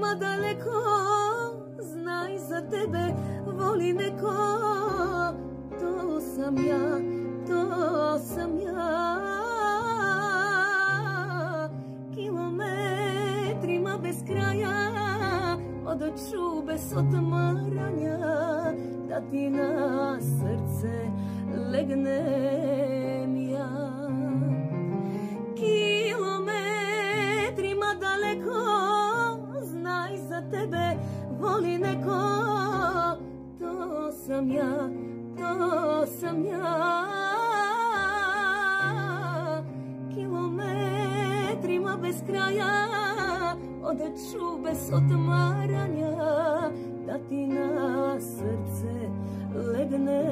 metrima daleko, znaj za tebe voli neko. To sam ja, to sam ja. Kilometrima bez kraja, od čube s otmaranja, da ti na srce legnem ja. Kilometrima daleko, znaj za tebe voli neko. To sam ja, to sam ja. Kilometrima bez kraja, od čube s otmaranja, da ti na srce legne